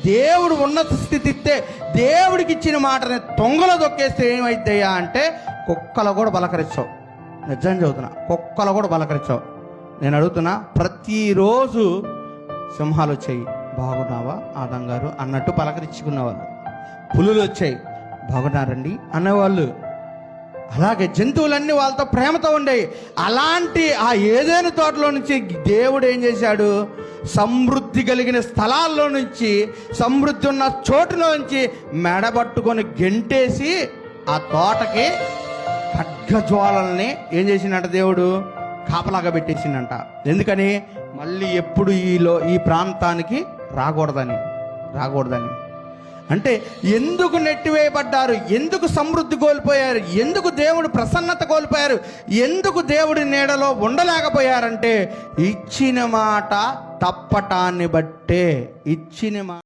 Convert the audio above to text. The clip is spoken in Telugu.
దేవుడు ఉన్నత స్థితి ఇస్తే దేవుడికి ఇచ్చిన మాటని తొంగలో దొక్కేస్తే ఏమైద్దయ్యా అంటే కుక్కలు కూడా బలకరించవు. నిజం చదువుతున్నా, కుక్కలు కూడా బలకరించవు. నేను అడుగుతున్నా, ప్రతిరోజు సింహాలు వచ్చాయి, బాగున్నావా ఆదం గారు అన్నట్టు పలకరించుకునేవాళ్ళు. పులులు వచ్చాయి, బాగున్నారండి అనేవాళ్ళు. అలాగే జంతువులన్నీ వాళ్ళతో ప్రేమతో ఉండేవి. అలాంటి ఆ ఏదైనా తోటలో నుంచి దేవుడు ఏం చేశాడు, సమృద్ధి కలిగిన స్థలాల్లో నుంచి, సమృద్ధి ఉన్న చోటులో నుంచి మెడబట్టుకొని గెంటేసి ఆ తోటకి ఖడ్గజ్వాలల్ని ఏం చేసిందంట, దేవుడు కాపలాగా పెట్టేసిందంట. ఎందుకని? మళ్ళీ ఎప్పుడు ఈ ప్రాంతానికి రాకూడదని. అంటే ఎందుకు నెట్టివేయబడ్డారు, ఎందుకు సమృద్ధి కోల్పోయారు, ఎందుకు దేవుడు ప్రసన్నత కోల్పోయారు, ఎందుకు దేవుడి నీడలో ఉండలేకపోయారంటే ఇచ్చిన మాట తప్పటాన్ని బట్టే. ఇచ్చిన మాట